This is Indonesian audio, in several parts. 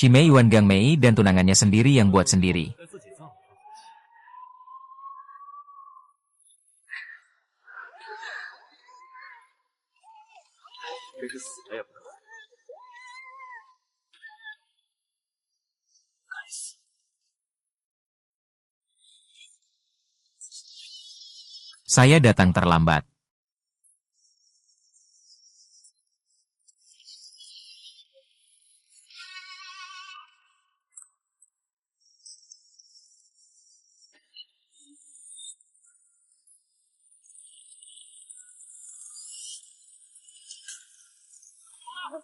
Shimei Yuan Gangmei dan tunangannya sendiri yang buat sendiri. Saya datang terlambat.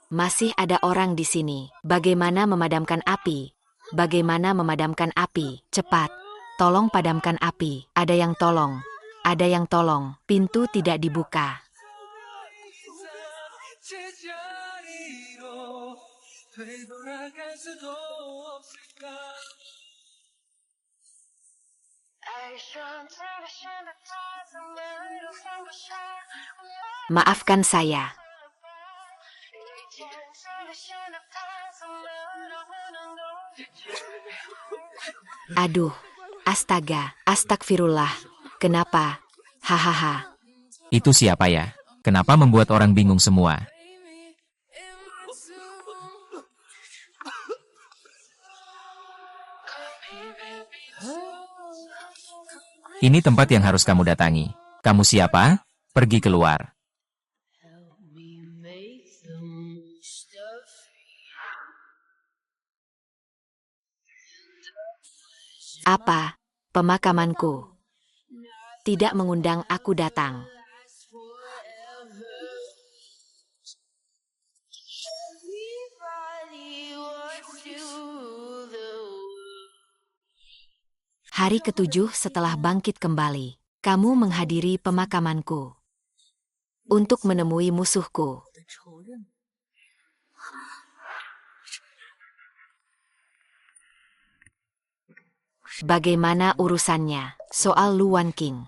Masih ada orang di sini. Bagaimana memadamkan api? Bagaimana memadamkan api? Cepat. Tolong padamkan api. Ada yang tolong. Ada yang tolong. Pintu tidak dibuka. Maafkan saya. Aduh, astaga, astagfirullah. Kenapa? Hahaha. Itu siapa ya? Kenapa membuat orang bingung semua? Ini tempat yang harus kamu datangi. Kamu siapa? Pergi keluar. Apa? Pemakamanku. Tidak mengundang aku datang. Hari ke-7 setelah bangkit kembali, kamu menghadiri pemakamanku untuk menemui musuhku. Bagaimana urusannya? Soal Luan King.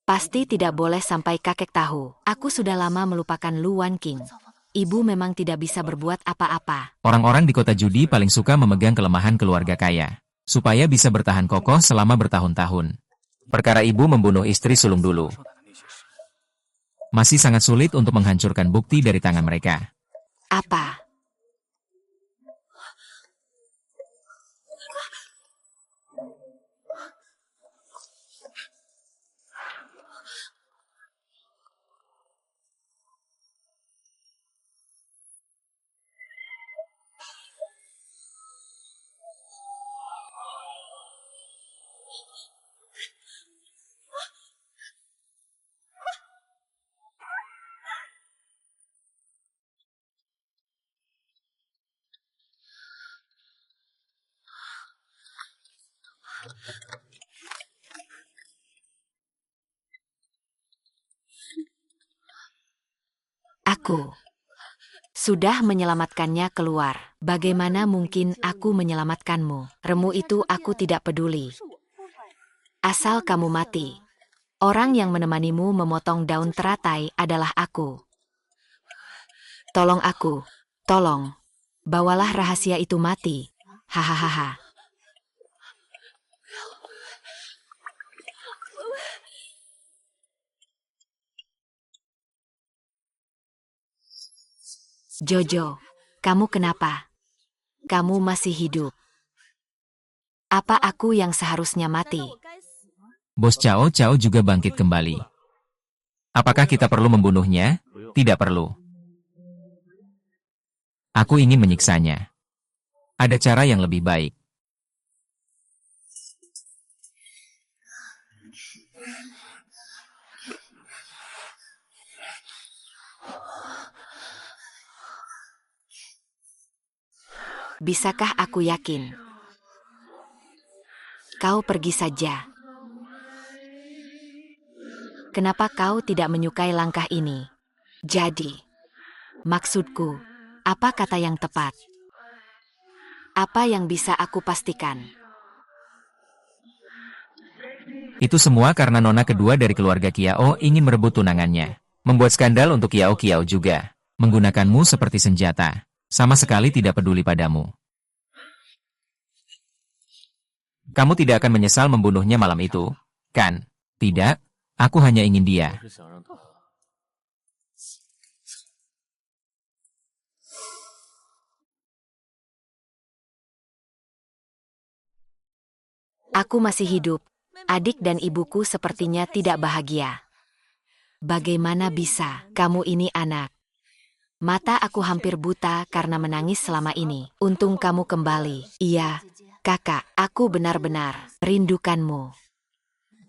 Pasti tidak boleh sampai kakek tahu. Aku sudah lama melupakan Luan King. Ibu memang tidak bisa berbuat apa-apa. Orang-orang di kota judi paling suka memegang kelemahan keluarga kaya, supaya bisa bertahan kokoh selama bertahun-tahun. Perkara ibu membunuh istri sulung dulu. Masih sangat sulit untuk menghancurkan bukti dari tangan mereka. Apa? Aku sudah menyelamatkannya keluar. Bagaimana mungkin aku menyelamatkanmu? Remu itu aku tidak peduli. Asal kamu mati. Orang yang menemanimu memotong daun teratai adalah aku. Tolong aku. Tolong. Bawalah rahasia itu mati. Hahaha. Jojo, kamu kenapa? Kamu masih hidup. Apa aku yang seharusnya mati? Bos Cao Cao juga bangkit kembali. Apakah kita perlu membunuhnya? Tidak perlu. Aku ingin menyiksanya. Ada cara yang lebih baik. Bisakah aku yakin? Kau pergi saja. Kenapa kau tidak menyukai langkah ini? Jadi, maksudku, apa kata yang tepat? Apa yang bisa aku pastikan? Itu semua karena nona kedua dari keluarga Kiao ingin merebut tunangannya. Membuat skandal untuk Kiao Kiao juga. Menggunakanmu seperti senjata. Sama sekali tidak peduli padamu. Kamu tidak akan menyesal membunuhnya malam itu, kan? Tidak, aku hanya ingin dia. Aku masih hidup. Adik dan ibuku sepertinya tidak bahagia. Bagaimana bisa? Kamu ini anak. Mata aku hampir buta karena menangis selama ini. Untung kamu kembali. Iya, kakak, aku benar-benar rindukanmu.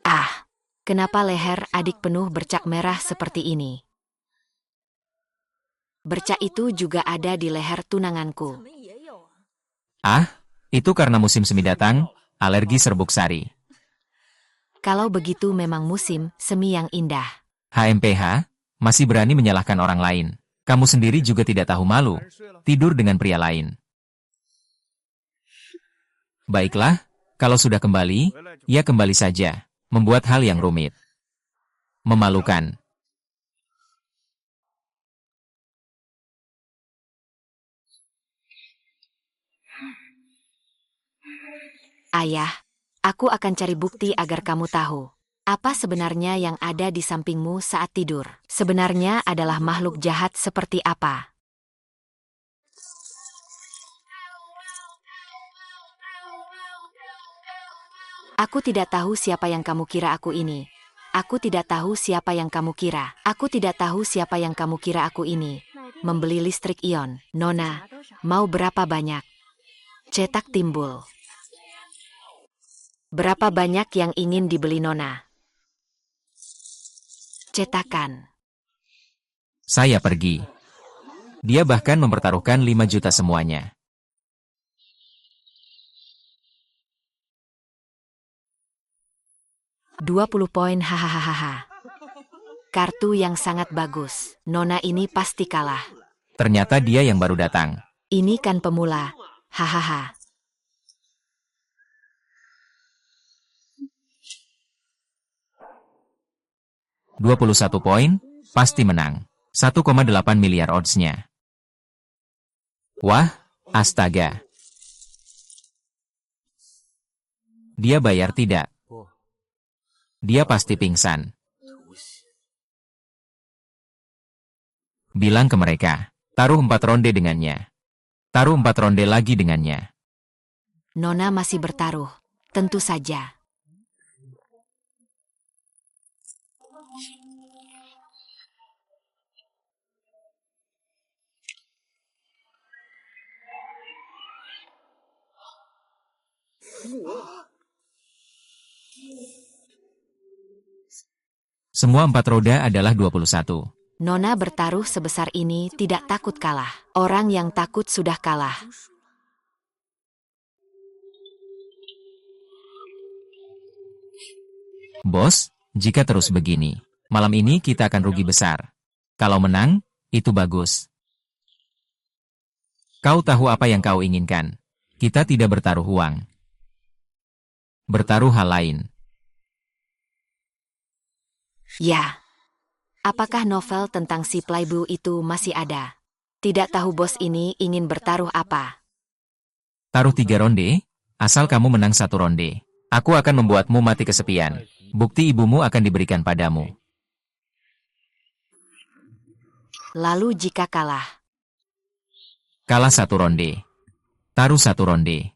Ah, kenapa leher adik penuh bercak merah seperti ini? Bercak itu juga ada di leher tunanganku. Ah, itu karena musim semi datang, alergi serbuk sari. Kalau begitu memang musim semi yang indah. HMPH, masih berani menyalahkan orang lain. Kamu sendiri juga tidak tahu malu, tidur dengan pria lain. Baiklah, kalau sudah kembali, ya kembali saja, membuat hal yang rumit. Memalukan. Ayah, aku akan cari bukti agar kamu tahu. Apa sebenarnya yang ada di sampingmu saat tidur? Sebenarnya adalah makhluk jahat seperti apa? Aku tidak tahu siapa yang kamu kira aku ini. Aku tidak tahu siapa yang kamu kira. Aku tidak tahu siapa yang kamu kira aku ini. Membeli listrik ion. Nona, mau berapa banyak? Cetak timbul. Berapa banyak yang ingin dibeli Nona? Cetakan. Saya pergi. Dia bahkan mempertaruhkan 5 juta semuanya. $20 hahaha. Kartu yang sangat bagus. Nona ini pasti kalah. Ternyata dia yang baru datang. Ini kan pemula. Hahaha. $21, pasti menang. 1,8 miliar odds-nya. Wah, astaga. Dia bayar tidak? Dia pasti pingsan. Bilang ke mereka, taruh 4 ronde dengannya. Taruh 4 ronde lagi dengannya. Nona masih bertaruh. Tentu saja. Semua 4 roda adalah 21. Nona bertaruh sebesar ini tidak takut kalah. Orang yang takut sudah kalah. Bos, jika terus begini, malam ini kita akan rugi besar. Kalau menang, itu bagus. Kau tahu apa yang kau inginkan. Kita tidak bertaruh uang. Bertaruh hal lain. Ya. Apakah novel tentang si playboy itu masih ada? Tidak tahu bos ini ingin bertaruh apa. Taruh 3 ronde, asal kamu menang 1 ronde. Aku akan membuatmu mati kesepian. Bukti ibumu akan diberikan padamu. Lalu jika kalah? Kalah 1 ronde. Taruh 1 ronde.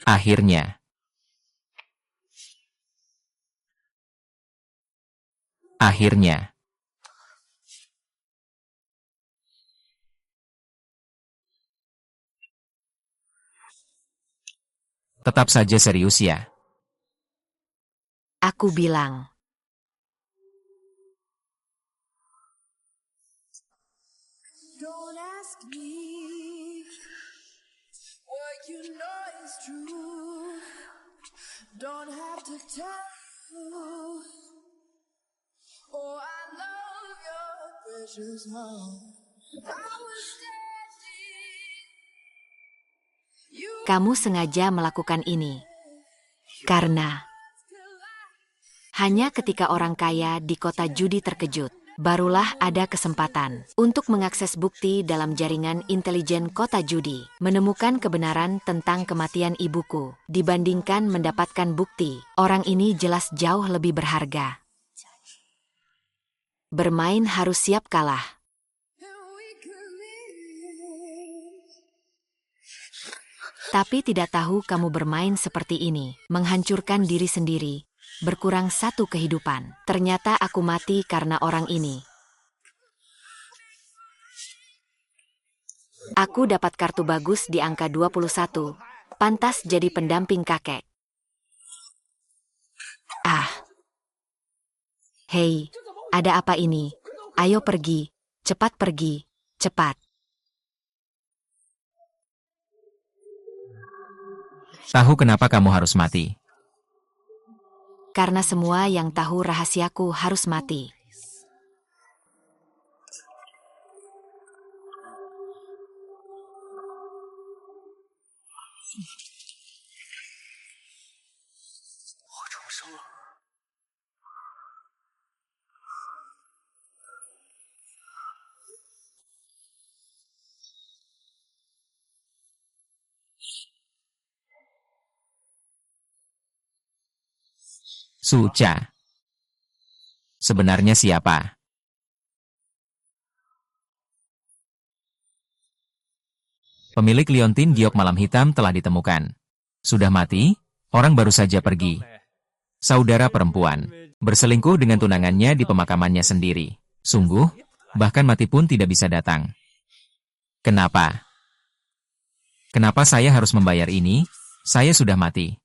Akhirnya. Akhirnya. Tetap saja serius ya. Aku bilang. Don't ask me what you know is true. Don't have to tell you. Oh, I love your precious heart. I was standing. Kamu sengaja melakukan ini. Karena hanya ketika orang kaya di kota judi terkejut, Barulah ada kesempatan untuk mengakses bukti dalam jaringan intelijen kota judi, menemukan kebenaran tentang kematian ibuku. Dibandingkan mendapatkan bukti, orang ini jelas jauh lebih berharga. Bermain harus siap kalah. Tapi tidak tahu kamu bermain seperti ini, menghancurkan diri sendiri. Berkurang satu kehidupan. Ternyata aku mati karena orang ini. Aku dapat kartu bagus di angka 21. Pantas jadi pendamping kakek. Ah. Hei, ada apa ini? Ayo pergi. Cepat pergi. Cepat. Tahu kenapa kamu harus mati? Karena semua yang tahu rahasiaku harus mati. Suca. Sebenarnya siapa? Pemilik liontin giok malam hitam telah ditemukan. Sudah mati, orang baru saja pergi. Saudara perempuan, berselingkuh dengan tunangannya di pemakamannya sendiri. Sungguh, bahkan mati pun tidak bisa datang. Kenapa? Kenapa saya harus membayar ini? Saya sudah mati.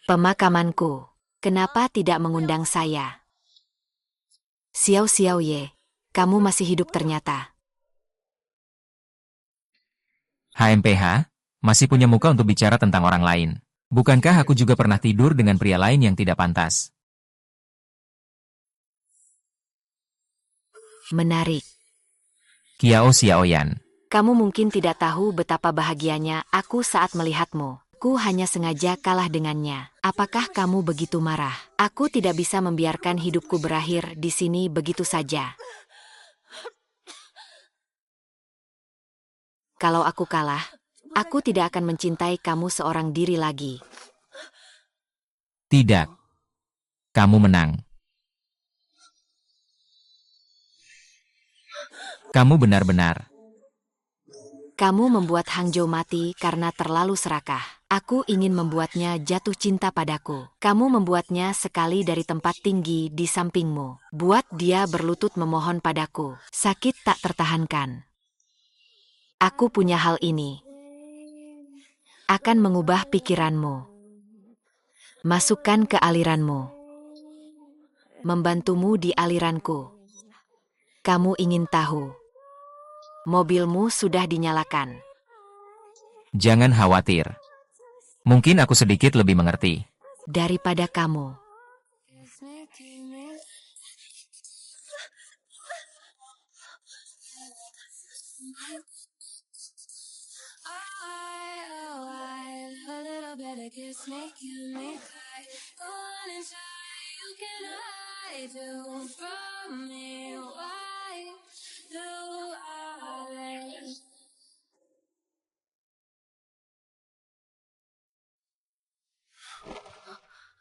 Pemakamanku. Kenapa tidak mengundang saya? Xiao Xiao Ye, kamu masih hidup ternyata. HMPH, masih punya muka untuk bicara tentang orang lain. Bukankah aku juga pernah tidur dengan pria lain yang tidak pantas? Menarik. Kiao Xiaoyan. Kamu mungkin tidak tahu betapa bahagianya aku saat melihatmu. Aku hanya sengaja kalah dengannya. Apakah kamu begitu marah? Aku tidak bisa membiarkan hidupku berakhir di sini begitu saja. Kalau aku kalah, aku tidak akan mencintai kamu seorang diri lagi. Tidak. Kamu menang. Kamu benar-benar. Kamu membuat Hangzhou mati karena terlalu serakah. Aku ingin membuatnya jatuh cinta padaku. Kamu membuatnya sekali dari tempat tinggi di sampingmu. Buat dia berlutut memohon padaku. Sakit tak tertahankan. Aku punya hal ini. Akan mengubah pikiranmu. Masukkan ke aliranmu. Membantumu di aliranku. Kamu ingin tahu. Mobilmu sudah dinyalakan. Jangan khawatir. Mungkin aku sedikit lebih mengerti. Daripada kamu.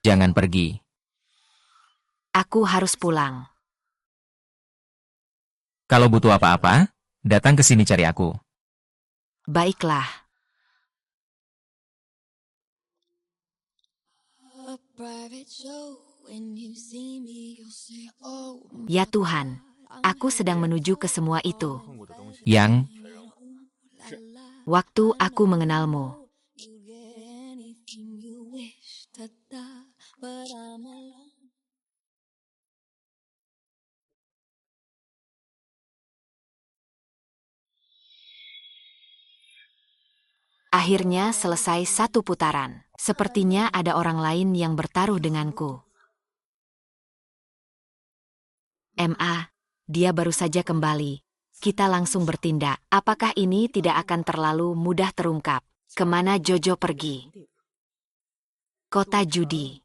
Jangan pergi. Aku harus pulang. Kalau butuh apa-apa, datang ke sini cari aku. Baiklah. Ya Tuhan, aku sedang menuju ke semua itu. Yang, Waktu aku mengenalmu. Akhirnya selesai satu putaran. Sepertinya ada orang lain yang bertaruh denganku. Dia baru saja kembali. Kita langsung bertindak. Apakah ini tidak akan terlalu mudah terungkap? Kemana Jojo pergi? Kota judi.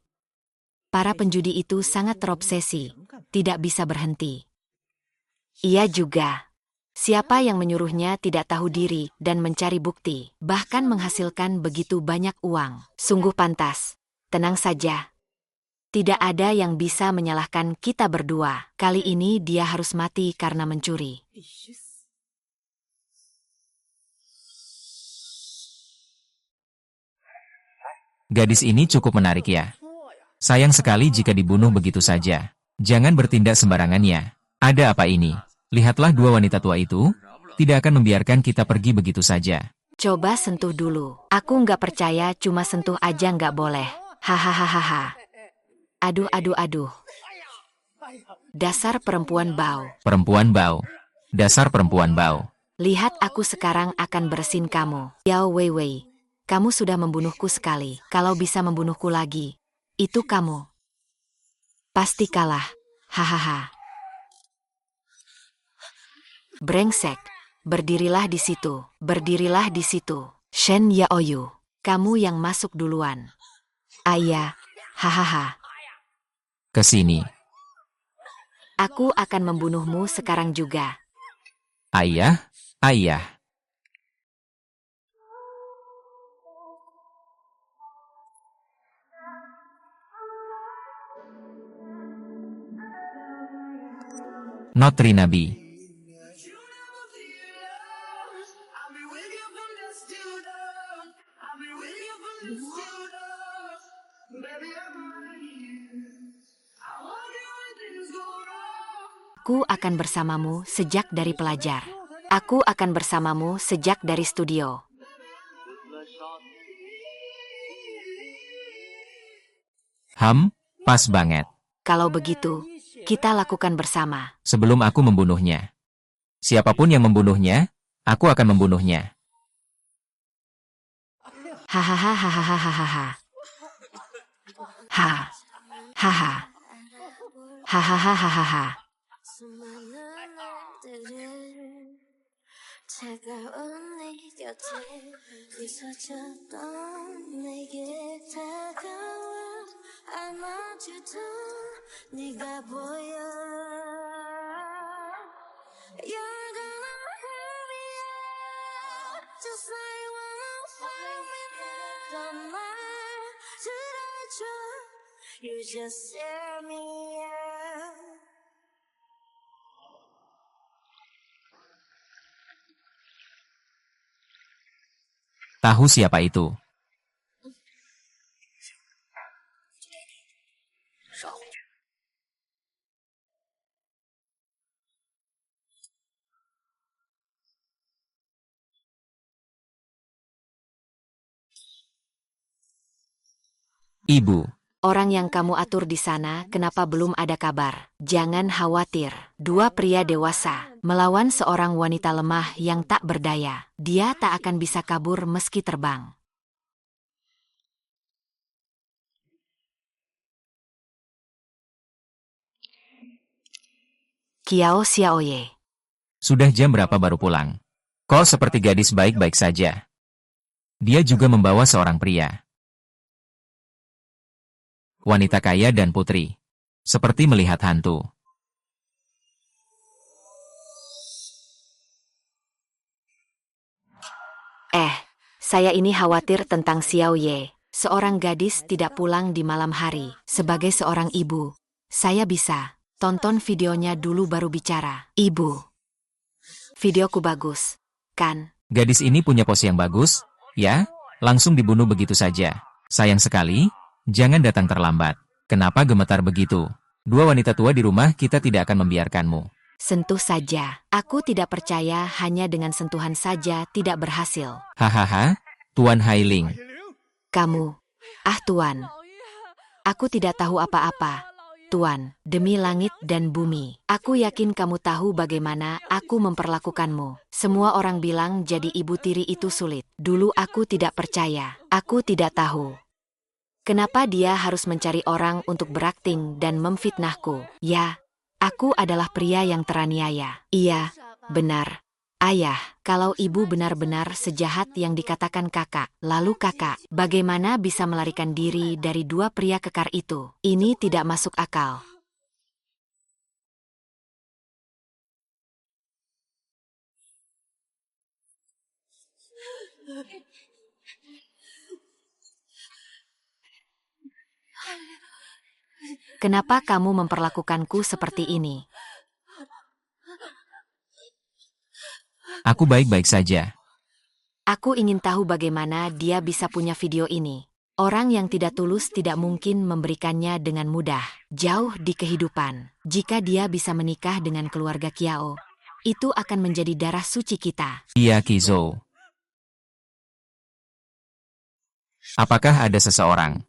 Para penjudi itu sangat terobsesi, tidak bisa berhenti. Ia juga. Siapa yang menyuruhnya tidak tahu diri dan mencari bukti, bahkan menghasilkan begitu banyak uang. Sungguh pantas. Tenang saja. Tidak ada yang bisa menyalahkan kita berdua. Kali ini dia harus mati karena mencuri. Gadis ini cukup menarik ya. Sayang sekali jika dibunuh begitu saja. Jangan bertindak sembarangan ya. Ada apa ini? Lihatlah dua wanita tua itu. Tidak akan membiarkan kita pergi begitu saja. Coba sentuh dulu. Aku nggak percaya cuma sentuh aja nggak boleh. Hahaha. Aduh. Dasar perempuan bau. Perempuan bau. Dasar perempuan bau. Lihat aku sekarang akan bersin kamu. Yao Weiwei. Kamu sudah membunuhku sekali. Kalau bisa membunuhku lagi, itu kamu pasti kalah. Hahaha. Brengsek. Berdirilah di situ. Berdirilah di situ. Shen Yaoyu. Kamu yang masuk duluan. Ayah. Hahaha. Kesini. Aku akan membunuhmu sekarang juga. Ayah. Not Rinabi. Aku akan bersamamu sejak dari pelajar. Aku akan bersamamu sejak dari studio. Pas banget. Kalau begitu, kita lakukan bersama. Sebelum aku membunuhnya. Siapapun yang membunuhnya, aku akan membunuhnya. Hahaha. Hahaha. 차가운 네 곁에 부서졌던 내게 다가와 안아주던 네가 보여 You're gonna hurry up Just like when I'm falling down 말 들어줘 You just tear me up Tahu siapa itu? Ibu. Orang yang kamu atur di sana, kenapa belum ada kabar? Jangan khawatir. Dua pria dewasa melawan seorang wanita lemah yang tak berdaya. Dia tak akan bisa kabur meski terbang. Kiao Xiaoye. Sudah jam berapa baru pulang? Kau seperti gadis baik-baik saja. Dia juga membawa seorang pria. Wanita kaya dan putri. Seperti melihat hantu. Saya ini khawatir tentang Xiao Ye. Seorang gadis tidak pulang di malam hari. Sebagai seorang ibu, saya bisa tonton videonya dulu baru bicara. Ibu, videoku bagus, kan? Gadis ini punya pos yang bagus, ya? Langsung dibunuh begitu saja. Sayang sekali, jangan datang terlambat. Kenapa gemetar begitu? Dua wanita tua di rumah kita tidak akan membiarkanmu. Sentuh saja. Aku tidak percaya hanya dengan sentuhan saja tidak berhasil. Hahaha, Tuan Hailing. Kamu, Tuan. Aku tidak tahu apa-apa. Tuan, demi langit dan bumi, aku yakin kamu tahu bagaimana aku memperlakukanmu. Semua orang bilang jadi ibu tiri itu sulit. Dulu aku tidak percaya. Aku tidak tahu. Kenapa dia harus mencari orang untuk berakting dan memfitnahku? Ya, aku adalah pria yang teraniaya. Iya, benar. Ayah, kalau ibu benar-benar sejahat yang dikatakan kakak, lalu kakak, bagaimana bisa melarikan diri dari dua pria kekar itu? Ini tidak masuk akal. Kenapa kamu memperlakukanku seperti ini? Aku baik-baik saja. Aku ingin tahu bagaimana dia bisa punya video ini. Orang yang tidak tulus tidak mungkin memberikannya dengan mudah. Jauh di kehidupan. Jika dia bisa menikah dengan keluarga Kiao, itu akan menjadi darah suci kita. Iya, Kizo. Apakah ada seseorang?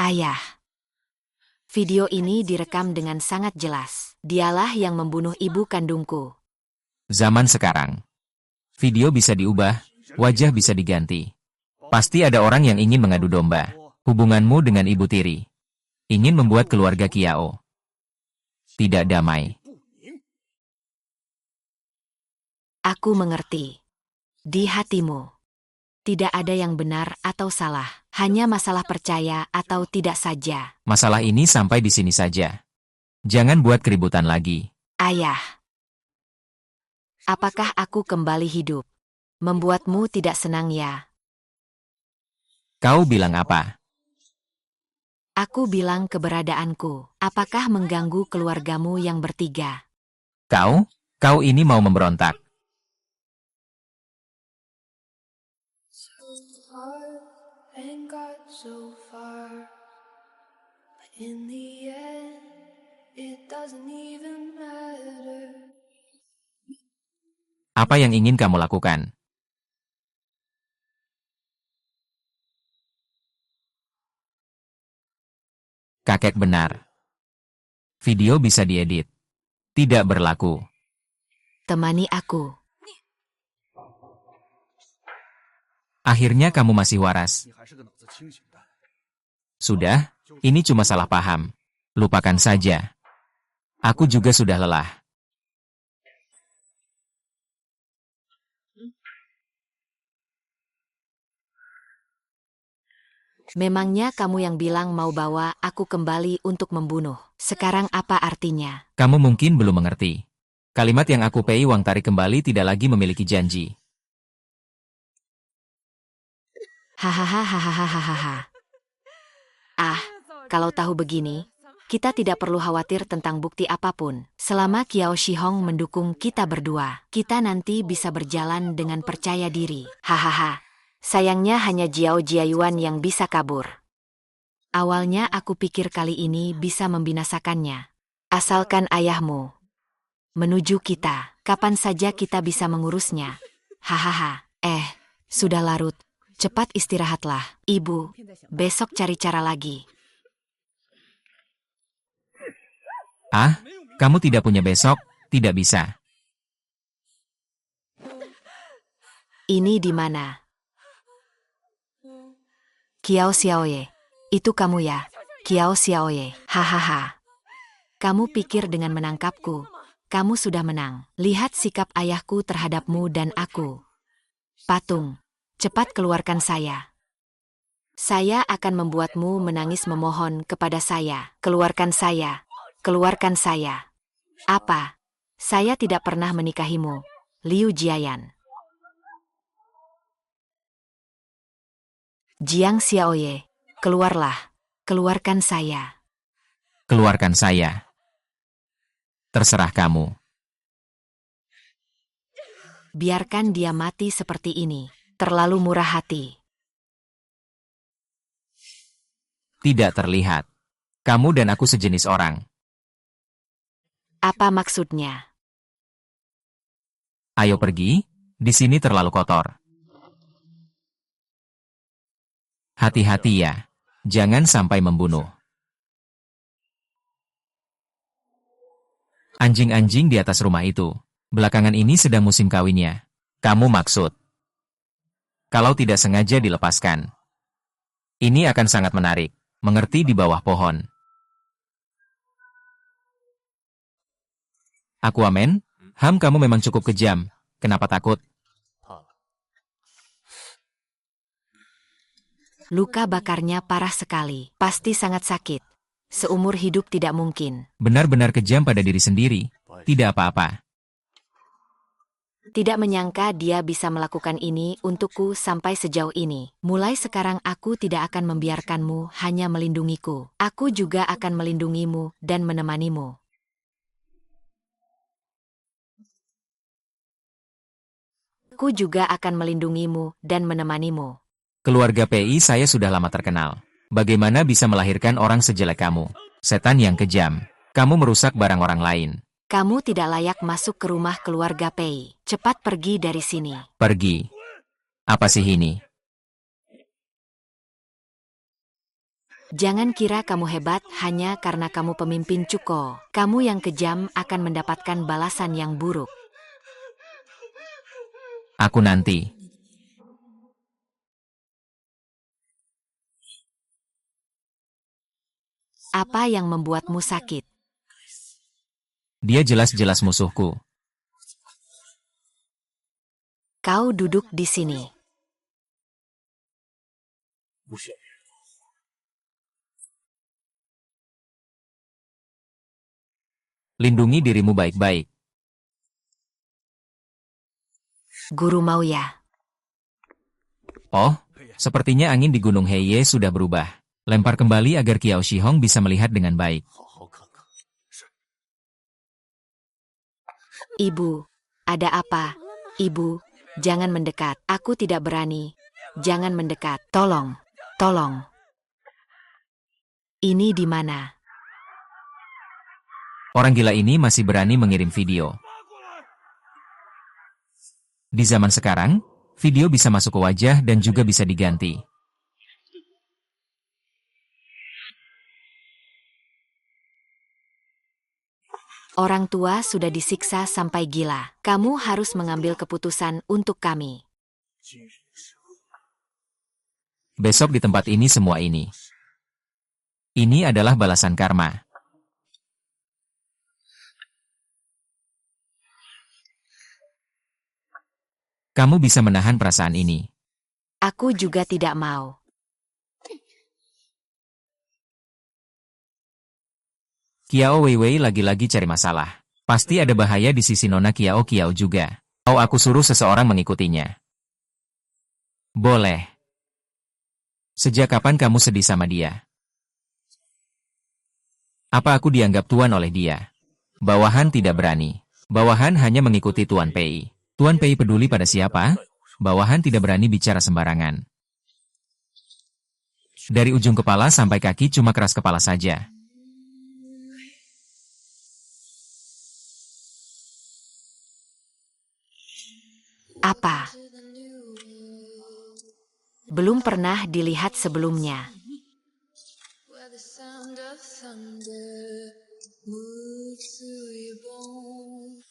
Ayah. Video ini direkam dengan sangat jelas. Dialah yang membunuh ibu kandungku. Zaman sekarang. Video bisa diubah, wajah bisa diganti. Pasti ada orang yang ingin mengadu domba. Hubunganmu dengan ibu tiri. Ingin membuat keluarga Kiao tidak damai. Aku mengerti. Di hatimu. Tidak ada yang benar atau salah. Hanya masalah percaya atau tidak saja. Masalah ini sampai di sini saja. Jangan buat keributan lagi. Ayah. Apakah aku kembali hidup? Membuatmu tidak senang ya? Kau bilang apa? Aku bilang keberadaanku. Apakah mengganggu keluargamu yang bertiga? Kau ini mau memberontak. And got so far, but in the end, it doesn't even matter. Apa yang ingin kamu lakukan? Kakek benar. Video bisa diedit. Tidak berlaku. Temani aku. Akhirnya kamu masih waras. Sudah, ini cuma salah paham. Lupakan saja. Aku juga sudah lelah. Memangnya kamu yang bilang mau bawa aku kembali untuk membunuh. Sekarang apa artinya? Kamu mungkin belum mengerti. Kalimat yang aku pay uang tarik kembali tidak lagi memiliki janji. Hahaha. Ah, kalau tahu begini, kita tidak perlu khawatir tentang bukti apapun. Selama Kiao Shihong mendukung kita berdua, kita nanti bisa berjalan dengan percaya diri. Hahaha. Sayangnya hanya Jiao Jiayuan yang bisa kabur. Awalnya aku pikir kali ini bisa membinasakannya. Asalkan ayahmu menuju kita, kapan saja kita bisa mengurusnya. Hahaha. Sudah larut. Cepat istirahatlah, Ibu. Besok cari cara lagi. Ah, kamu tidak punya besok, tidak bisa. Ini di mana? Kiao Xiaoye. Itu kamu ya? Kiao Xiaoye. Hahaha. Kamu pikir dengan menangkapku, kamu sudah menang. Lihat sikap ayahku terhadapmu dan aku. Patung. Cepat keluarkan saya. Saya akan membuatmu menangis memohon kepada saya. Keluarkan saya. Keluarkan saya. Apa? Saya tidak pernah menikahimu. Liu Jiayan. Jiang Xiaoye. Keluarlah. Keluarkan saya. Keluarkan saya. Terserah kamu. Biarkan dia mati seperti ini. Terlalu murah hati. Tidak terlihat. Kamu dan aku sejenis orang. Apa maksudnya? Ayo pergi, di sini terlalu kotor. Hati-hati ya, jangan sampai membunuh. Anjing-anjing di atas rumah itu, belakangan ini sedang musim kawinnya. Kamu maksud? Kalau tidak sengaja dilepaskan. Ini akan sangat menarik, mengerti di bawah pohon. Aquaman? Kamu memang cukup kejam. Kenapa takut? Luka bakarnya parah sekali. Pasti sangat sakit. Seumur hidup tidak mungkin. Benar-benar kejam pada diri sendiri. Tidak apa-apa. Tidak menyangka dia bisa melakukan ini untukku sampai sejauh ini. Mulai sekarang aku tidak akan membiarkanmu hanya melindungiku. Aku juga akan melindungimu dan menemanimu. Aku juga akan melindungimu dan menemanimu. Keluarga PI saya sudah lama terkenal. Bagaimana bisa melahirkan orang sejelek kamu? Setan yang kejam. Kamu merusak barang orang lain. Kamu tidak layak masuk ke rumah keluarga Pei. Cepat pergi dari sini. Pergi. Apa sih ini? Jangan kira kamu hebat hanya karena kamu pemimpin Cuko. Kamu yang kejam akan mendapatkan balasan yang buruk. Aku nanti. Apa yang membuatmu sakit? Dia jelas-jelas musuhku. Kau duduk di sini. Lindungi dirimu baik-baik. Guru Mauya. Oh, sepertinya angin di Gunung Heye sudah berubah. Lempar kembali agar Qiao Shihong bisa melihat dengan baik. Ibu, ada apa? Ibu, jangan mendekat. Aku tidak berani. Jangan mendekat. Tolong, tolong. Ini di mana? Orang gila ini masih berani mengirim video. Di zaman sekarang, video bisa masuk ke wajah dan juga bisa diganti. Orang tua sudah disiksa sampai gila. Kamu harus mengambil keputusan untuk kami. Besok di tempat ini semua ini. Ini adalah balasan karma. Kamu bisa menahan perasaan ini. Aku juga tidak mau. Qiao Weiwei lagi-lagi cari masalah. Pasti ada bahaya di sisi Nona Qiao Qiao juga. Oh, aku suruh seseorang mengikutinya. Boleh. Sejak kapan kamu sedih sama dia? Apa aku dianggap tuan oleh dia? Bawahan tidak berani. Bawahan hanya mengikuti Tuan Pei. Tuan Pei peduli pada siapa? Bawahan tidak berani bicara sembarangan. Dari ujung kepala sampai kaki cuma keras kepala saja. Apa? Belum pernah dilihat sebelumnya. Where the sound of thunder moves through your bones.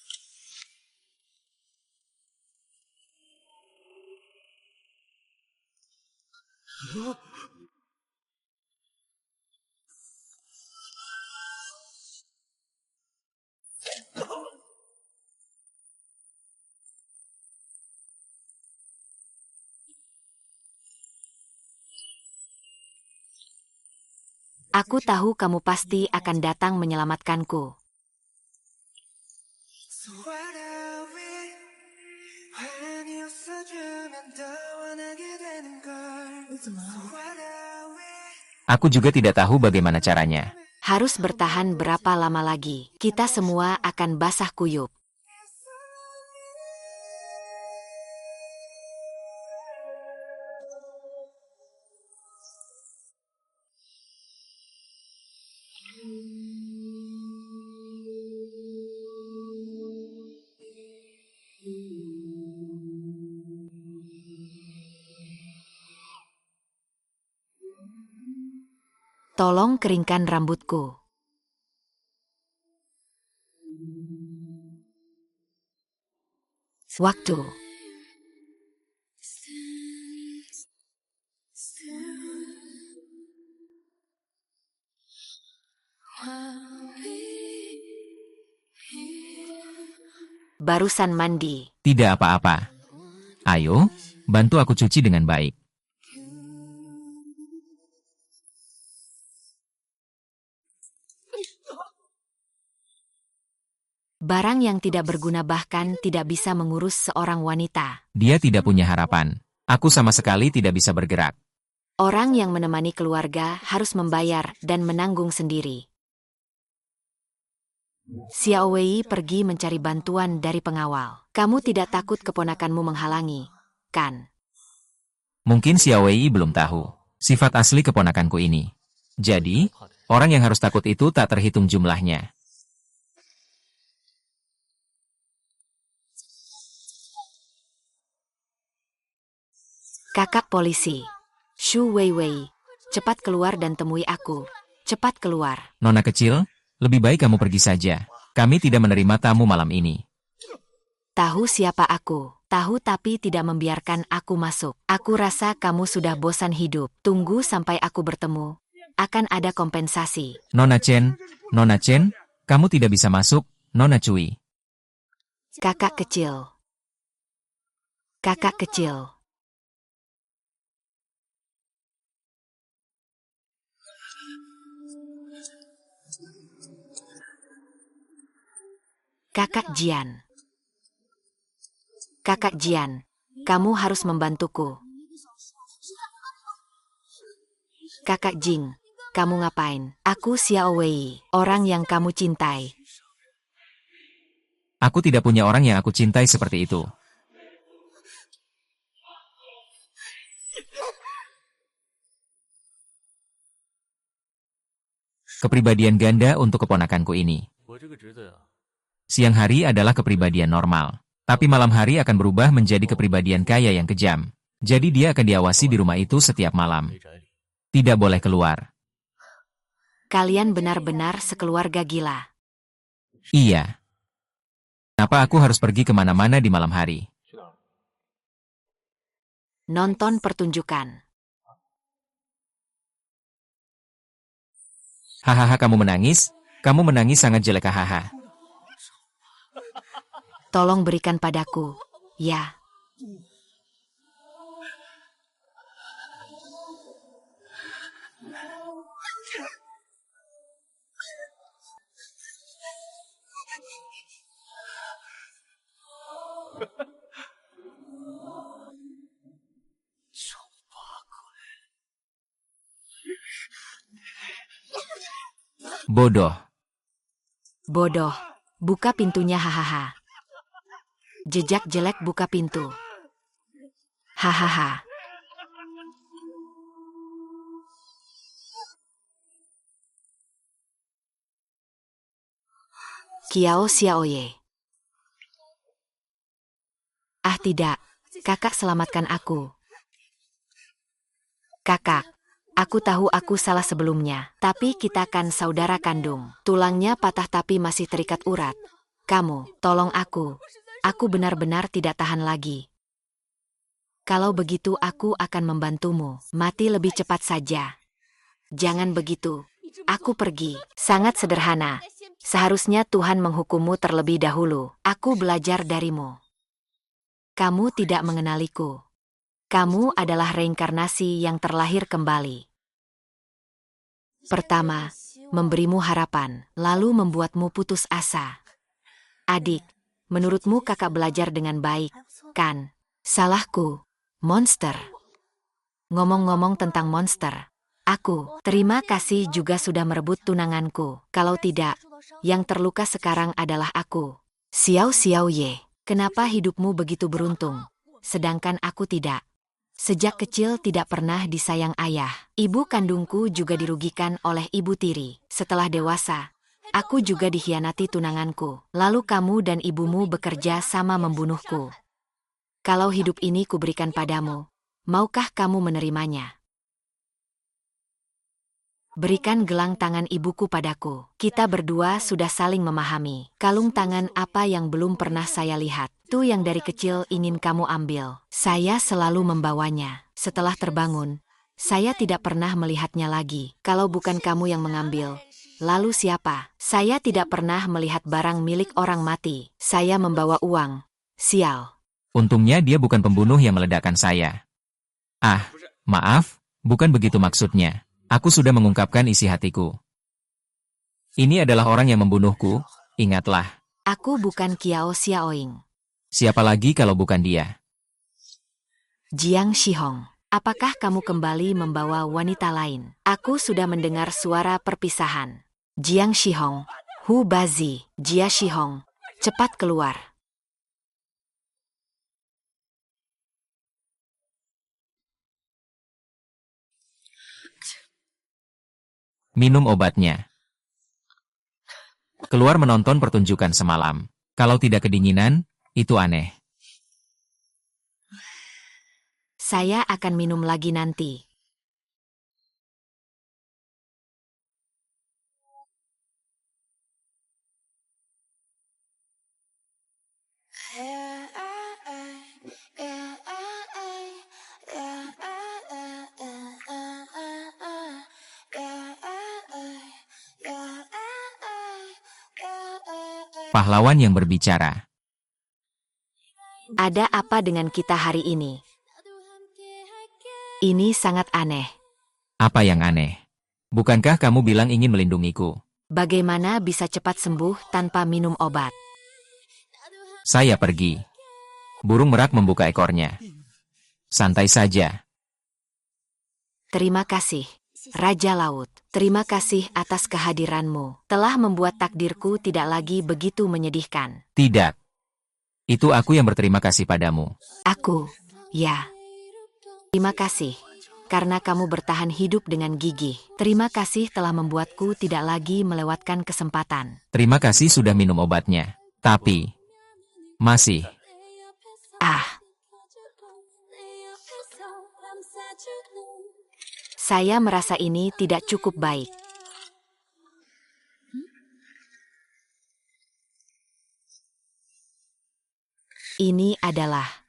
Aku tahu kamu pasti akan datang menyelamatkanku. So what are we when you 서주면 더 원하게 되는 걸? So what are we? Aku juga tidak tahu bagaimana caranya. Harus bertahan berapa lama lagi? Kita semua akan basah kuyup. Tolong keringkan rambutku. Waktu. While we here Barusan mandi. Tidak apa-apa. Ayo, bantu aku cuci dengan baik. Barang yang tidak berguna bahkan tidak bisa mengurus seorang wanita. Dia tidak punya harapan. Aku sama sekali tidak bisa bergerak. Orang yang menemani keluarga harus membayar dan menanggung sendiri. Xiao Wei pergi mencari bantuan dari pengawal. Kamu tidak takut keponakanmu menghalangi, kan? Mungkin Xiao Wei belum tahu sifat asli keponakanku ini. Jadi, orang yang harus takut itu tak terhitung jumlahnya. Kakak polisi. Shu Weiwei, cepat keluar dan temui aku. Cepat keluar. Nona kecil, lebih baik kamu pergi saja. Kami tidak menerima tamu malam ini. Tahu siapa aku? Tahu tapi tidak membiarkan aku masuk. Aku rasa kamu sudah bosan hidup. Tunggu sampai aku bertemu. Akan ada kompensasi. Nona Chen, kamu tidak bisa masuk, Nona Cui. Kakak kecil. Kakak kecil. Kakak Jian. Kakak Jian, kamu harus membantuku. Kakak Jing, kamu ngapain? Aku Xiao Wei, orang yang kamu cintai. Aku tidak punya orang yang aku cintai seperti itu. Kepribadian ganda untuk keponakanku ini. Siang hari adalah kepribadian normal. Tapi malam hari akan berubah menjadi kepribadian kaya yang kejam. Jadi dia akan diawasi di rumah itu setiap malam. Tidak boleh keluar. Kalian benar-benar sekeluarga gila. Iya. Kenapa aku harus pergi kemana-mana di malam hari? Nonton pertunjukan. Hahaha, kamu menangis? Kamu menangis sangat jelek, hahaha. Tolong berikan padaku, ya. Bodoh. Bodoh, buka pintunya hahaha. Jejak jelek buka pintu. Hahaha. Kiao Xiaoye. Ah tidak, kakak selamatkan aku. Kakak, aku tahu aku salah sebelumnya, tapi kita kan saudara kandung. Tulangnya patah tapi masih terikat urat. Kamu, tolong aku. Aku benar-benar tidak tahan lagi. Kalau begitu aku akan membantumu. Mati lebih cepat saja. Jangan begitu. Aku pergi. Sangat sederhana. Seharusnya Tuhan menghukummu terlebih dahulu. Aku belajar darimu. Kamu tidak mengenaliku. Kamu adalah reinkarnasi yang terlahir kembali. Pertama, memberimu harapan, lalu membuatmu putus asa. Adik, menurutmu kakak belajar dengan baik, kan? Salahku, monster. Ngomong-ngomong tentang monster, aku, terima kasih juga sudah merebut tunanganku. Kalau tidak, yang terluka sekarang adalah aku. Xiao Ye, kenapa hidupmu begitu beruntung, sedangkan aku tidak? Sejak kecil tidak pernah disayang ayah. Ibu kandungku juga dirugikan oleh ibu tiri. Setelah dewasa, aku juga dikhianati tunanganku. Lalu kamu dan ibumu bekerja sama membunuhku. Kalau hidup ini kuberikan padamu, maukah kamu menerimanya? Berikan gelang tangan ibuku padaku. Kita berdua sudah saling memahami. Kalung tangan apa yang belum pernah saya lihat. Itu yang dari kecil ingin kamu ambil. Saya selalu membawanya. Setelah terbangun, saya tidak pernah melihatnya lagi. Kalau bukan kamu yang mengambil, Lalu siapa? Saya tidak pernah melihat barang milik orang mati. Saya membawa uang. Sial. Untungnya dia bukan pembunuh yang meledakkan saya. Ah, maaf, bukan begitu maksudnya. Aku sudah mengungkapkan isi hatiku. Ini adalah orang yang membunuhku, ingatlah. Aku bukan Kiao Xiaoying. Siapa lagi kalau bukan dia? Jiang Shihong. Apakah kamu kembali membawa wanita lain? Aku sudah mendengar suara perpisahan. Jiang Shihong. Hu Bazi. Jia Shihong. Cepat keluar. Minum obatnya. Keluar menonton pertunjukan semalam. Kalau tidak kedinginan, itu aneh. Saya akan minum lagi nanti. Pahlawan yang berbicara. Ada apa dengan kita hari ini? Ini sangat aneh. Apa yang aneh? Bukankah kamu bilang ingin melindungiku? Bagaimana bisa cepat sembuh tanpa minum obat? Saya pergi. Burung merak membuka ekornya. Santai saja. Terima kasih, Raja Laut. Terima kasih atas kehadiranmu. Telah membuat takdirku tidak lagi begitu menyedihkan. Tidak. Itu aku yang berterima kasih padamu. Aku, ya. Terima kasih. Karena kamu bertahan hidup dengan gigih. Terima kasih telah membuatku tidak lagi melewatkan kesempatan. Terima kasih sudah minum obatnya. Tapi, masih. Saya merasa ini tidak cukup baik. Ini adalah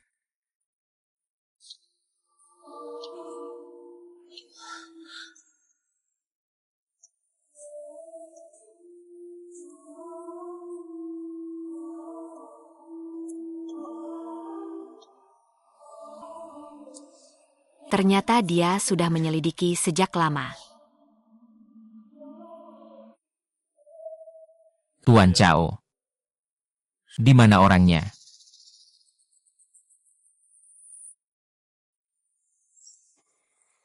ternyata dia sudah menyelidiki sejak lama. Tuan Chao. Di mana orangnya?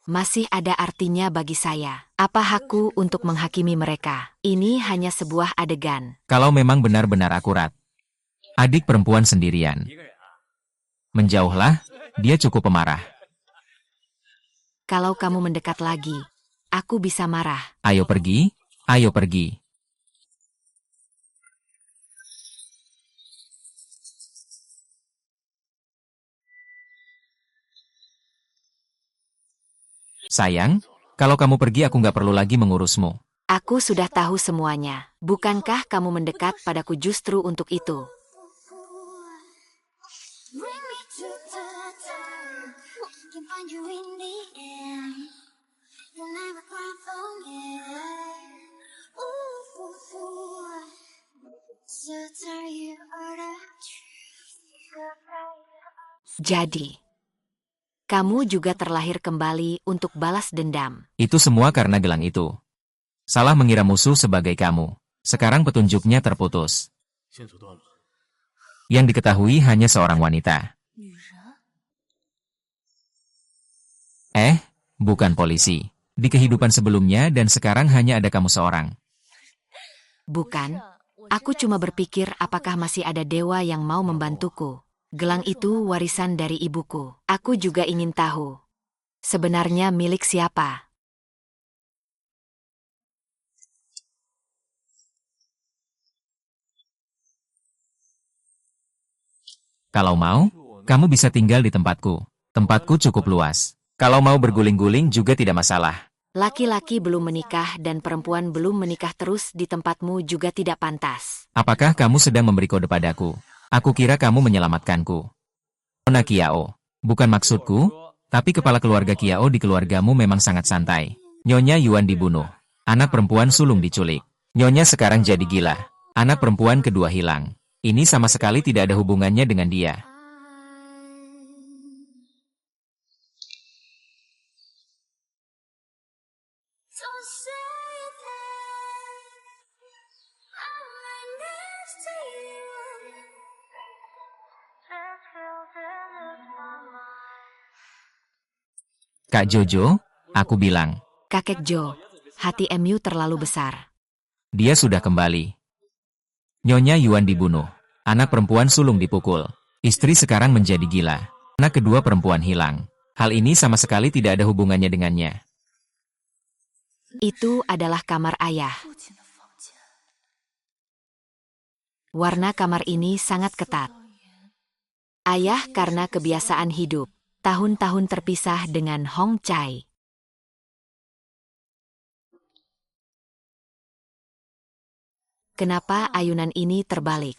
Masih ada artinya bagi saya. Apa hakku untuk menghakimi mereka? Ini hanya sebuah adegan. Kalau memang benar-benar akurat. Adik perempuan sendirian. Menjauhlah, dia cukup pemarah. Kalau kamu mendekat lagi, aku bisa marah. Ayo pergi, ayo pergi. Sayang, kalau kamu pergi aku nggak perlu lagi mengurusmu. Aku sudah tahu semuanya. Bukankah kamu mendekat padaku justru untuk itu? Bring me to the top. Can find you in the end. You'll never cry for me. Ooh, ooh, ooh. So tired of the truth. Jadi, kamu juga terlahir kembali untuk balas dendam. Itu semua karena gelang itu. Salah mengira musuh sebagai kamu. Sekarang petunjuknya terputus. Yang diketahui hanya seorang wanita. Bukan polisi. Di kehidupan sebelumnya dan sekarang hanya ada kamu seorang. Bukan, aku cuma berpikir apakah masih ada dewa yang mau membantuku. Gelang itu warisan dari ibuku. Aku juga ingin tahu. Sebenarnya milik siapa? Kalau mau, kamu bisa tinggal di tempatku. Tempatku cukup luas. Kalau mau berguling-guling juga tidak masalah. Laki-laki belum menikah dan perempuan belum menikah terus di tempatmu juga tidak pantas. Apakah kamu sedang memberi kode padaku? Aku kira kamu menyelamatkanku. Nona Kiao, bukan maksudku, tapi kepala keluarga Kiao di keluargamu memang sangat santai. Nyonya Yuan dibunuh. Anak perempuan sulung diculik. Nyonya sekarang jadi gila. Anak perempuan kedua hilang. Ini sama sekali tidak ada hubungannya dengan dia. Don't say that I'm next to you. Let's feel this my mind. Kak Jojo, aku bilang. Kakek Jo, hati MU terlalu besar. Dia sudah kembali. Nyonya Yuan dibunuh. Anak perempuan sulung dipukul. Istri sekarang menjadi gila. Anak kedua perempuan hilang. Hal ini sama sekali tidak ada hubungannya dengannya. Itu adalah kamar ayah. Warna kamar ini sangat ketat. Ayah karena kebiasaan hidup, tahun-tahun terpisah dengan Hong Chai. Kenapa ayunan ini terbalik?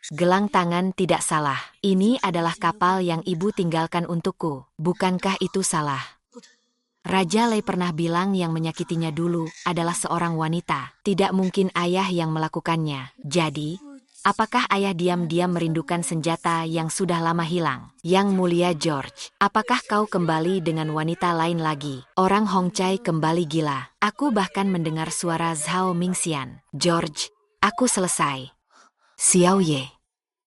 Gelang tangan tidak salah. Ini adalah kapal yang ibu tinggalkan untukku. Bukankah itu salah? Raja Lei pernah bilang yang menyakitinya dulu adalah seorang wanita. Tidak mungkin ayah yang melakukannya. Jadi, apakah ayah diam-diam merindukan senjata yang sudah lama hilang? Yang mulia George, apakah kau kembali dengan wanita lain lagi? Orang Hong Chai kembali gila. Aku bahkan mendengar suara Zhao Mingxian. George, aku selesai. Xiao Ye,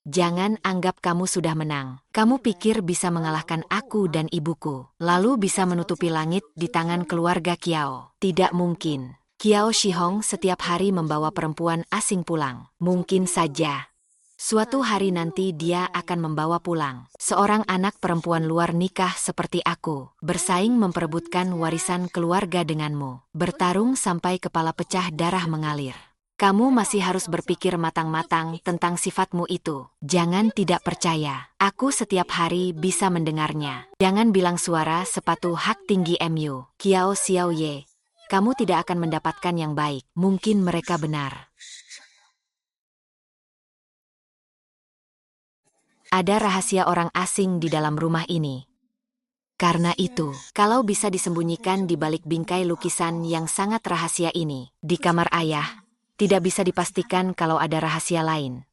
jangan anggap kamu sudah menang. Kamu pikir bisa mengalahkan aku dan ibuku, lalu bisa menutupi langit di tangan keluarga Kiao. Tidak mungkin. Kiao Shihong setiap hari membawa perempuan asing pulang. Mungkin saja. Suatu hari nanti dia akan membawa pulang seorang anak perempuan luar nikah seperti aku. Bersaing memperebutkan warisan keluarga denganmu. Bertarung sampai kepala pecah darah mengalir. Kamu masih harus berpikir matang-matang tentang sifatmu itu. Jangan tidak percaya. Aku setiap hari bisa mendengarnya. Jangan bilang suara sepatu hak tinggi MU. Kiao Xiao Ye. Kamu tidak akan mendapatkan yang baik. Mungkin mereka benar. Ada rahasia orang asing di dalam rumah ini. Karena itu, kalau bisa disembunyikan di balik bingkai lukisan yang sangat rahasia ini, di kamar ayah, tidak bisa dipastikan kalau ada rahasia lain.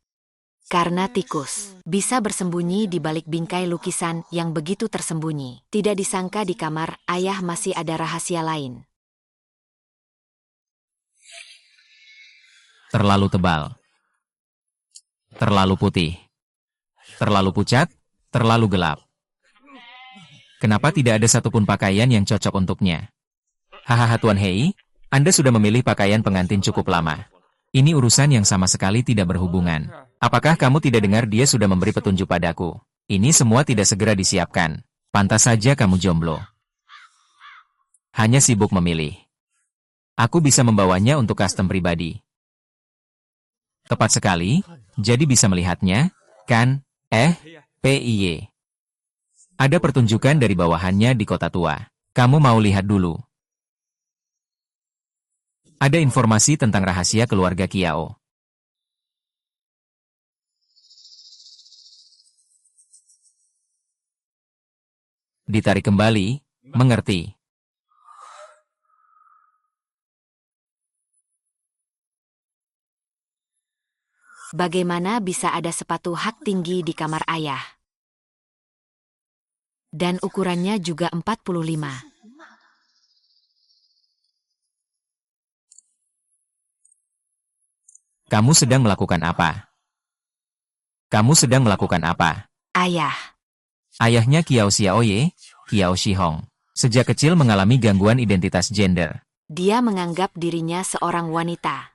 Karena tikus bisa bersembunyi di balik bingkai lukisan yang begitu tersembunyi. Tidak disangka di kamar ayah masih ada rahasia lain. Terlalu tebal. Terlalu putih. Terlalu pucat. Terlalu gelap. Kenapa tidak ada satupun pakaian yang cocok untuknya? Hahaha Tuan Hei, Anda sudah memilih pakaian pengantin cukup lama. Ini urusan yang sama sekali tidak berhubungan. Apakah kamu tidak dengar dia sudah memberi petunjuk padaku? Ini semua tidak segera disiapkan. Pantas saja kamu jomblo. Hanya sibuk memilih. Aku bisa membawanya untuk custom pribadi. Tepat sekali, jadi bisa melihatnya, kan? PIY. Ada pertunjukan dari bawahannya di kota tua. Kamu mau lihat dulu? Ada informasi tentang rahasia keluarga Kiao. Ditarik kembali, mengerti. Bagaimana bisa ada sepatu hak tinggi di kamar ayah? Dan ukurannya juga 45. Kamu sedang melakukan apa? Kamu sedang melakukan apa? Ayah. Ayahnya Kiao Xiaoye, Kiao Shihong, sejak kecil mengalami gangguan identitas gender. Dia menganggap dirinya seorang wanita.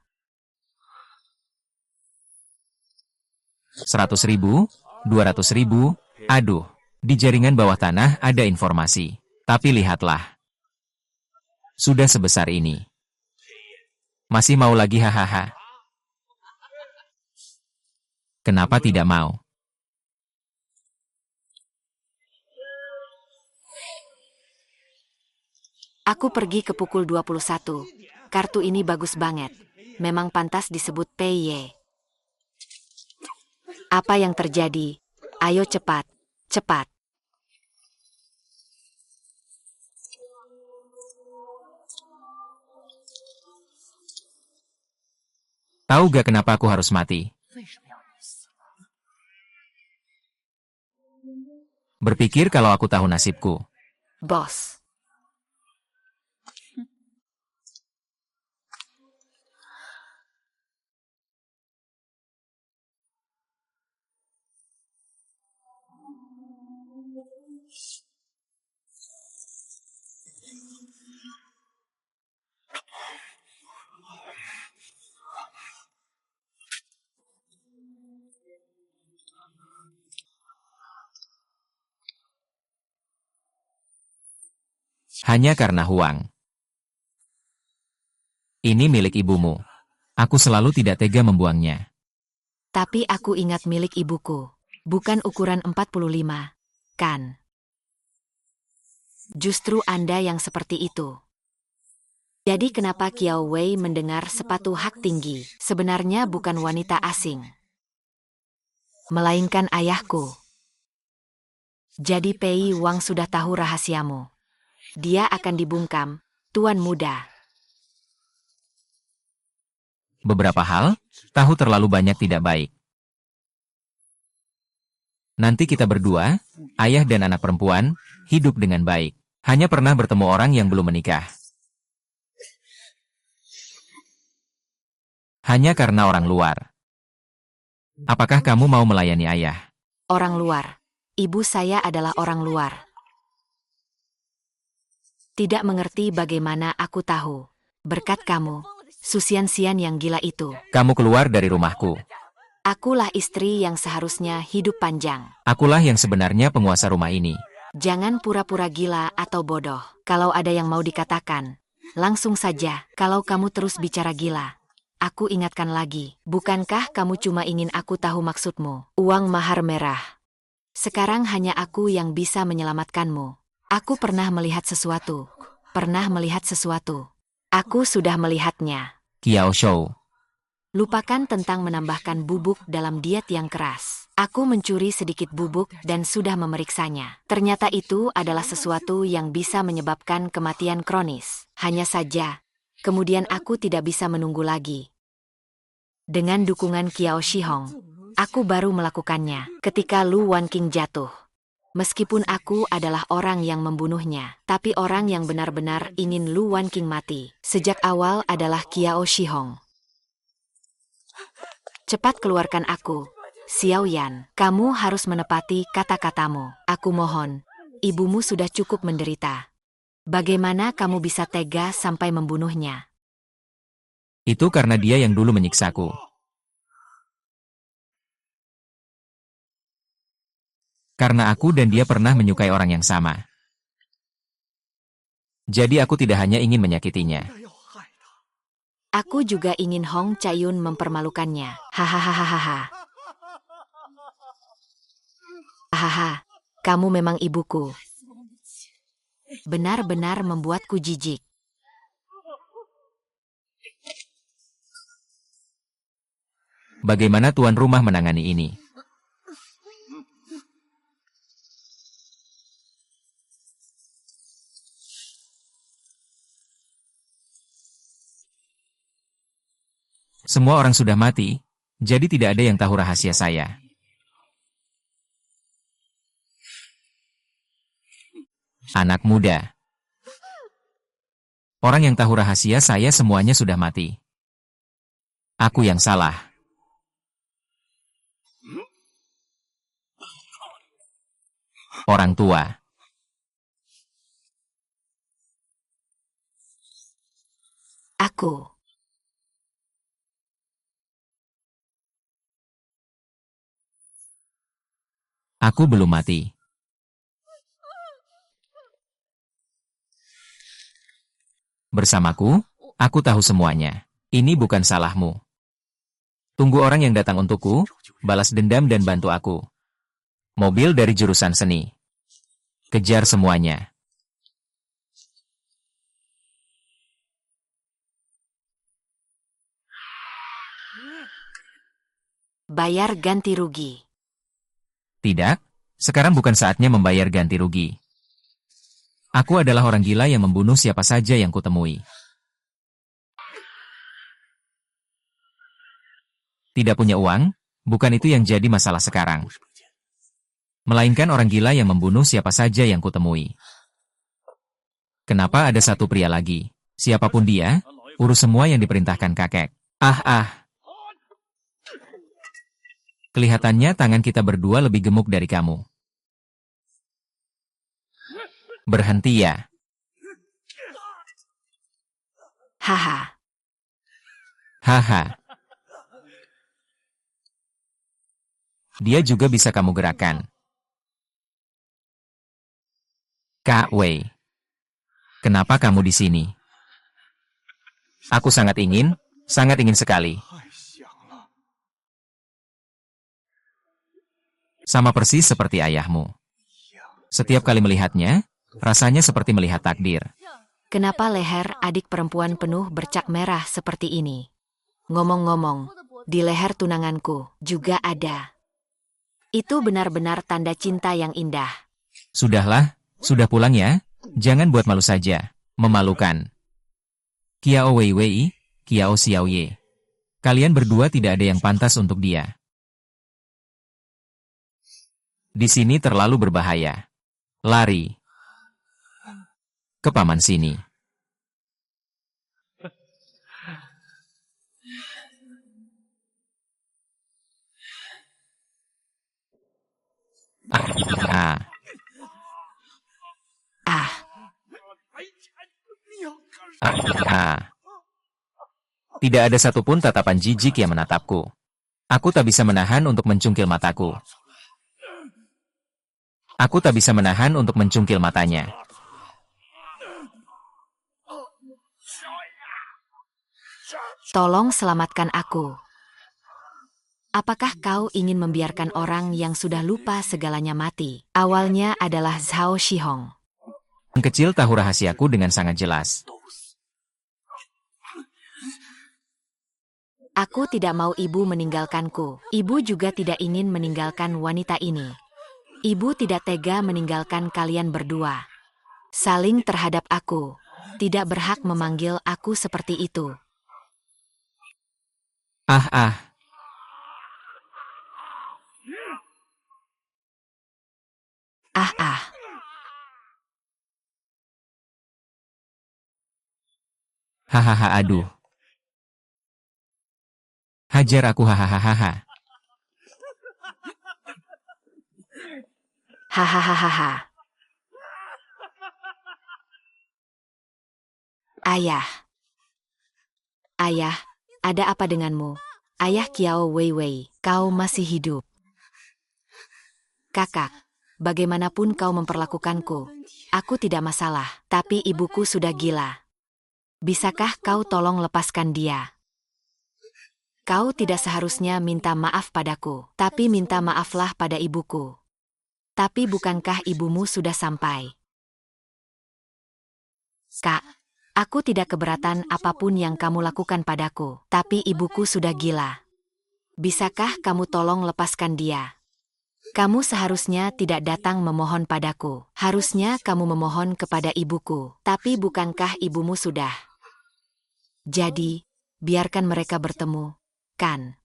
100.000, 200.000, aduh. Di jaringan bawah tanah ada informasi. Tapi lihatlah. Sudah sebesar ini. Masih mau lagi hahaha. Kenapa tidak mau? Aku pergi ke pukul 21. Kartu ini bagus banget. Memang pantas disebut PY. Apa yang terjadi? Ayo cepat. Cepat. Tahu gak kenapa aku harus mati? Berpikir kalau aku tahu nasibku. Bos. Hanya karena uang. Ini milik ibumu. Aku selalu tidak tega membuangnya. Tapi aku ingat milik ibuku. Bukan ukuran 45, kan? Justru Anda yang seperti itu. Jadi kenapa Kiao Wei mendengar sepatu hak tinggi sebenarnya bukan wanita asing, melainkan ayahku. Jadi Pei Wang sudah tahu rahasiamu. Dia akan dibungkam, Tuan Muda. Beberapa hal, tahu terlalu banyak tidak baik. Nanti kita berdua, ayah dan anak perempuan, hidup dengan baik. Hanya pernah bertemu orang yang belum menikah. Hanya karena orang luar. Apakah kamu mau melayani ayah? Orang luar. Ibu saya adalah orang luar. Tidak mengerti bagaimana aku tahu. Berkat kamu, Susian-sian yang gila itu. Kamu keluar dari rumahku. Akulah istri yang seharusnya hidup panjang. Akulah yang sebenarnya penguasa rumah ini. Jangan pura-pura gila atau bodoh. Kalau ada yang mau dikatakan, langsung saja. Kalau kamu terus bicara gila, aku ingatkan lagi. Bukankah kamu cuma ingin aku tahu maksudmu? Uang mahar merah. Sekarang hanya aku yang bisa menyelamatkanmu. Aku pernah melihat sesuatu. Aku sudah melihatnya. Kiao Shou. Lupakan tentang menambahkan bubuk dalam diet yang keras. Aku mencuri sedikit bubuk dan sudah memeriksanya. Ternyata itu adalah sesuatu yang bisa menyebabkan kematian kronis. Hanya saja, kemudian aku tidak bisa menunggu lagi. Dengan dukungan Kiao Shihong, aku baru melakukannya ketika Lu Wanqing jatuh. Meskipun aku adalah orang yang membunuhnya, tapi orang yang benar-benar ingin Lu Wanqing mati sejak awal adalah Kiao Shihong. Cepat keluarkan aku. Xiao Yan, kamu harus menepati kata-katamu. Aku mohon, ibumu sudah cukup menderita. Bagaimana kamu bisa tega sampai membunuhnya? Itu karena dia yang dulu menyiksaku. Karena aku dan dia pernah menyukai orang yang sama. Jadi aku tidak hanya ingin menyakitinya. Aku juga ingin Hong Chayun mempermalukannya. Hahaha. Hahaha, kamu memang ibuku. Benar-benar membuatku jijik. Bagaimana tuan rumah menangani ini? Semua orang sudah mati, jadi tidak ada yang tahu rahasia saya. Anak muda. Orang yang tahu rahasia saya semuanya sudah mati. Aku yang salah. Orang tua. Aku. Aku belum mati. Bersamaku, aku tahu semuanya. Ini bukan salahmu. Tunggu orang yang datang untukku, balas dendam dan bantu aku. Mobil dari jurusan seni. Kejar semuanya. Bayar ganti rugi. Tidak, sekarang bukan saatnya membayar ganti rugi. Aku adalah orang gila yang membunuh siapa saja yang kutemui. Tidak punya uang, bukan itu yang jadi masalah sekarang. Melainkan orang gila yang membunuh siapa saja yang kutemui. Kenapa ada satu pria lagi? Siapapun dia, urus semua yang diperintahkan kakek. Kelihatannya tangan kita berdua lebih gemuk dari kamu. Berhenti ya. Haha. Haha. Dia juga bisa kamu gerakan. Kak Wei. Kenapa kamu di sini? Aku sangat ingin sekali. Sama persis seperti ayahmu. Setiap kali melihatnya, rasanya seperti melihat takdir. Kenapa leher adik perempuan penuh bercak merah seperti ini? Ngomong-ngomong, di leher tunanganku juga ada. Itu benar-benar tanda cinta yang indah. Sudahlah, sudah pulang ya. Jangan buat malu saja. Memalukan. Kiao Wei Wei, Kiao Xiao Ye. Kalian berdua tidak ada yang pantas untuk dia. Di sini terlalu berbahaya. Lari. Ke paman sini. Ah. Ah, Tidak ada satupun tatapan jijik yang menatapku. Aku tak bisa menahan untuk mencungkil mataku. Aku tak bisa menahan untuk mencungkil matanya. tolong selamatkan aku. Apakah kau ingin membiarkan orang yang sudah lupa segalanya mati? Awalnya adalah Zhao Shihong. Yang kecil tahu rahasiaku dengan sangat jelas. Aku tidak mau ibu meninggalkanku. Ibu juga tidak ingin meninggalkan wanita ini. Ibu tidak tega meninggalkan kalian berdua. Saling terhadap aku. Tidak berhak memanggil aku seperti itu. Ah. Ah. Hahaha aduh. Hajar aku hahaha. Hahaha. Ayah. Ayah, ada apa denganmu? Ayah Kiao Wei Wei, kau masih hidup. Kakak, bagaimanapun kau memperlakukanku, aku tidak masalah, tapi ibuku sudah gila. Bisakah kau tolong lepaskan dia? Kau tidak seharusnya minta maaf padaku, tapi minta maaflah pada ibuku. Tapi bukankah ibumu sudah sampai? Kak, aku tidak keberatan apapun yang kamu lakukan padaku, tapi ibuku sudah gila. Bisakah kamu tolong lepaskan dia? Kamu seharusnya tidak datang memohon padaku. Harusnya kamu memohon kepada ibuku. Tapi bukankah ibumu sudah? Jadi, biarkan mereka bertemu, kan?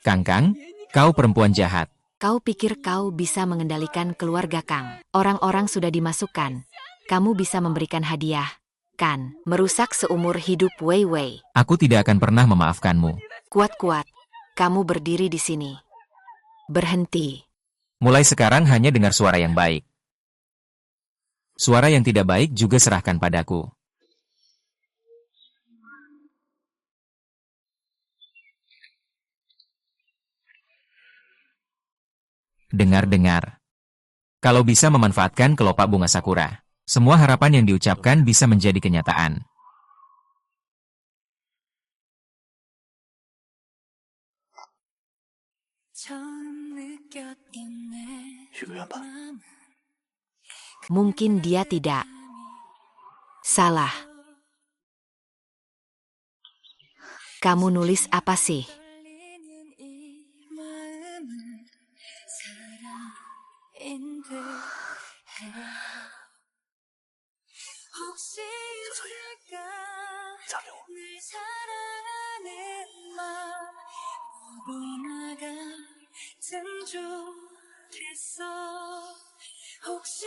Kangkang, kau perempuan jahat. Kau pikir kau bisa mengendalikan keluarga Kang? Orang-orang sudah dimasukkan. Kamu bisa memberikan hadiah, kan? Merusak seumur hidup Wei Wei. Aku tidak akan pernah memaafkanmu. Kuat-kuat, kamu berdiri di sini. Berhenti. Mulai sekarang hanya dengar suara yang baik. Suara yang tidak baik juga serahkan padaku. Dengar-dengar. Kalau bisa memanfaatkan kelopak bunga sakura, semua harapan yang diucapkan bisa menjadi kenyataan. Mungkin dia tidak salah. Kamu nulis apa sih? 加给我。 늘 사랑하는 맘 너무나 같은 좋겠어 혹시